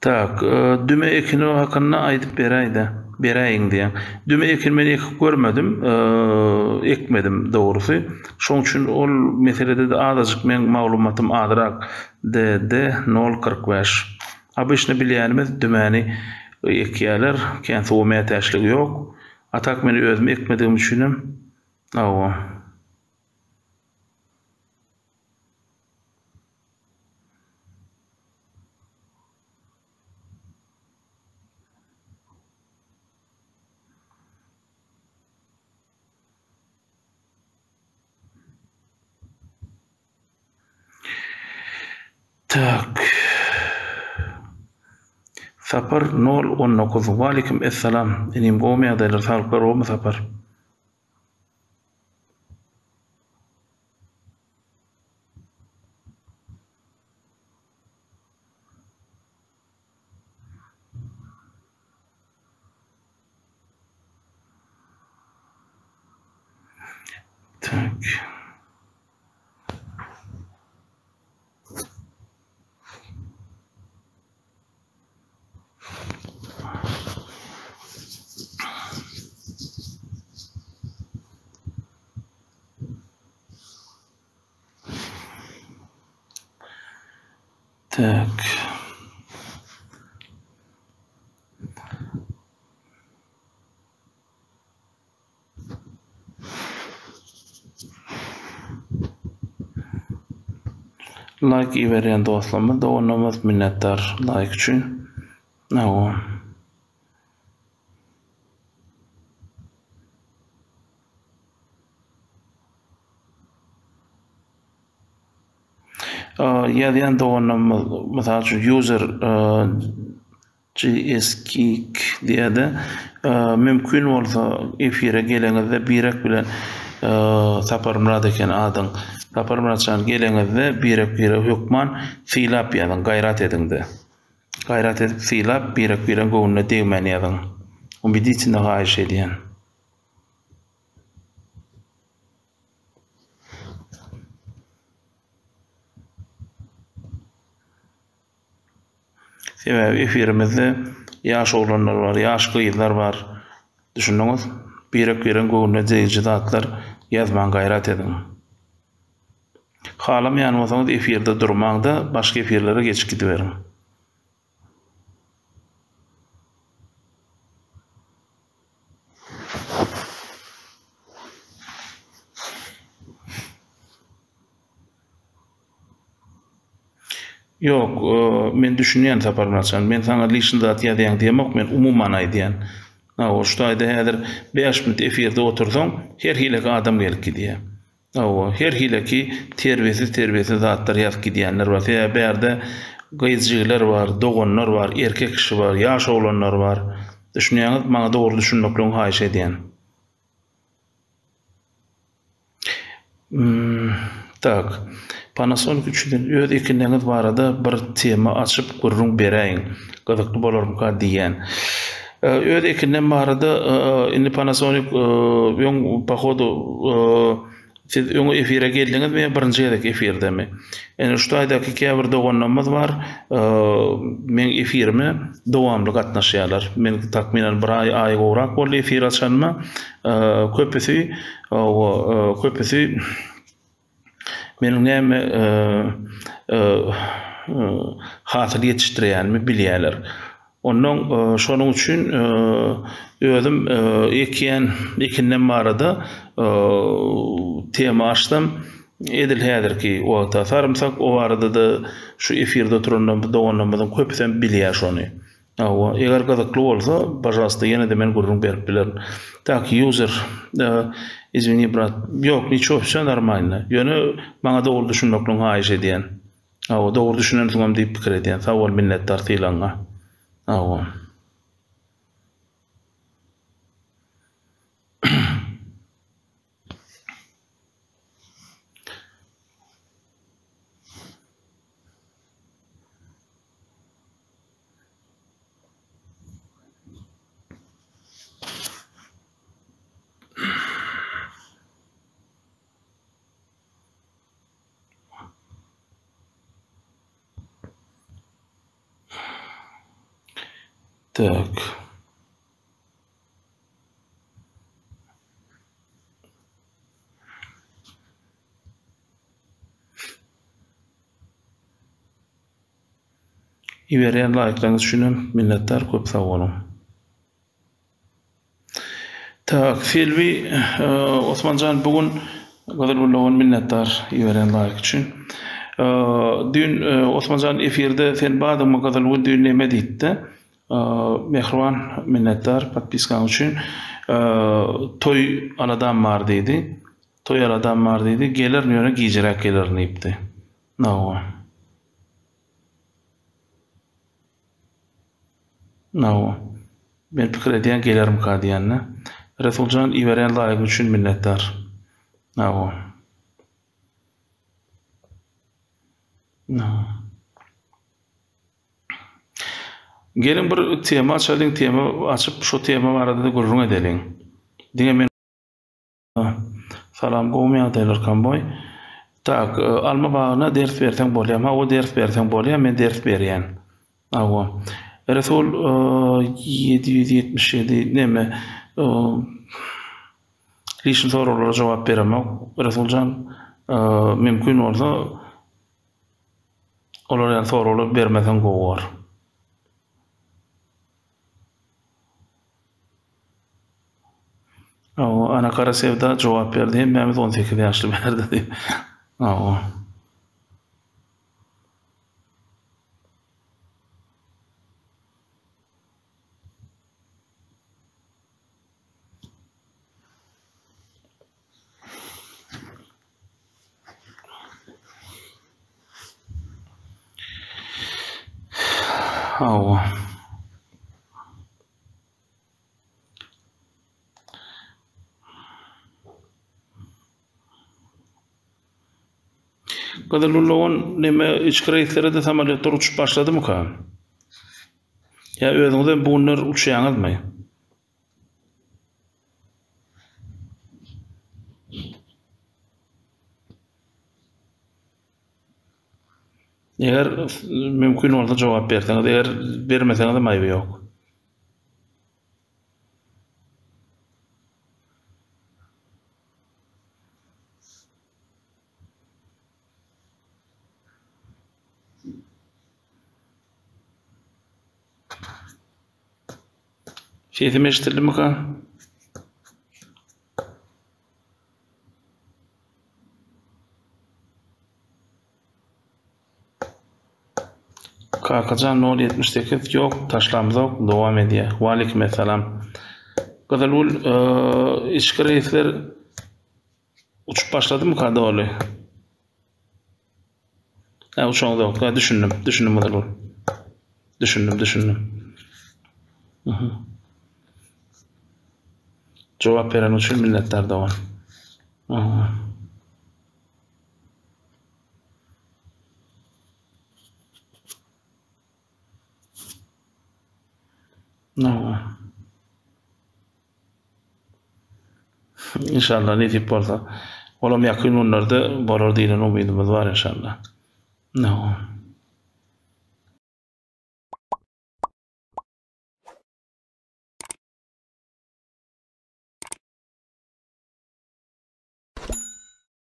Tak, düme ekini hakkında aydıp berayın diyen. Düme ekin men ekip görmedim, ekmedim doğrusu. Şoň üçin ol meselede de azajyk men maglumatym azyrak de 0,45. Abyşny bilýänimiz dümäni ekýärler, kensi o täşligi ýok. Atak men özüm ekmediğim üçinem. Awa. Tak. Sapar 019. Waleyküm esselam. Enim gowy ýagdaýlar saglyk bolmy sapar? Tak. Tak. Like iberen dostlarymyz da onamaz minnetdar like üçin. Awa. Ýa-da da onamaz mysal üçin user GSKik diýede mümkin bolsa efire geleňizde birek bilen Sapar Murad eken adyň Sapar Muradçan geleňizde birek hökman silap ýazyň, gaýrat ediňde. Gaýrat edip silap birek göwnüne degmen ýazyň. O bidi içinde gaýyş edýän. Sebäbi efirimizde ýaş oglanlar bar, ýaş gyzlar bar. Düşündiňiz? Birek göwnüne degiji zatlar ýazman gaýrat ediň. Halamaýan bolsaňyz efirde durmaňda başga efirlere geçip gidiberiň. Ýok, men düşünýän Sapar Muradçan, men saňa liçin zat ýazýan diýemok, men umumman aýdýan. O şuýda häzir 5 minut efirde otursaň, her hileki adam gelip gidýär. Her hileki terbiyesiz zatlar ýazyp gidýänler bar. Berde gyzjylar bar, doganlar bar, erkek kişi bar, ýaş oglanlar bar. Düşünýäňiz, maňa dogry düşünmekle haýyş edýän. Tak. Panasonic üçin öz ekinleriniz barada bir tema açyp gurrun beräýin. Gyzykly bolarmyka diýen. Öz ekinler barada indi Panasonic ýöň pohodu siz ýöňe efire geldiňiz we birinji ýerdeki efirdemi? Ene şu aýdaky käbir doganlarymyz bar. Men efirime dowamly gatnaşýarlar. Men takminan bir aý gowrak boldy efir açanma. Köpüsi menin näme hasyl ýetişdirýänimi bilýärler. Ondan şonuň üçin özüm ekinden barada tema açdym. Edil häzirki wagta sarymsak o barada da şu efirde oturanlar doganlarymyň köpüsen bilýär şonu. Eger gyzykly bolsa, пожалуйста, ýene de men gurrun berip bilerim. Tak user, извини, брат, ýok, niço, всё нормально. Ýöne maňa dogry düşünmekle haýyş edýän. Dogry düşünen soňam diýip pikir edýän. Sag bol, minnetdar tiýlaňa. Tak. İberiyen layıklarınız üçin minnettar, köp sag bolun. Tak, Selvi Osmancan bugün gözel bolan minnettar İberiyen layık üçin. Dün Osmancan efirde sen badyň gözel bol dün näme diýdi? Mehriban minnettar podpiskan üçin. Toy aladam bar diýdi. Toy aladam bar diýdi. Gelir ýöne giýjirek gelir diýipdi. Nawa. Nawa. Ben pikir edýän gelerim ka diýänne. Resulcan İberiyen layık üçin minnettar. Nawa. Nawa. Gelin bir tema açalım, tema açıp şu tema barada da gurrun edelim. Diňe men salam goýmaýan diýerler kamboy. Tak, alma bagyna ders berseň bolýar, o ders berseň bolýar, men ders berýän. Awa. Resul 777 näme Lişin sorulara jogap beremek. Resulcan mümkün bolsa olara sorular bermesen goýar. Ana kara sevda jogap berdi. Hem 18 ýaşly berdi. Awa. Awa. Gadalulluğun näme içki reýslere de samolyotlar uçup başladymy ka? Ya özüňizden bunlar uçýaňyzmy? Eger mümkün bolsa jogap berseňiz, eger bermeseňiz de maýby ýok. Sesim eşitildimi ka? Kakacan 078 yok, taşlamzok, devam edýär. Wa aleykum assalam. Gözel bol içki reýsler uçup başladymy kada oly? Uçaňda, düşündim gözel bol. Düşündim. Jogap beren üçin minnettar dawan. İnşallah netip bolsa. Olam ýakyn günlerde bolar diýen umydymyz bar inşallah.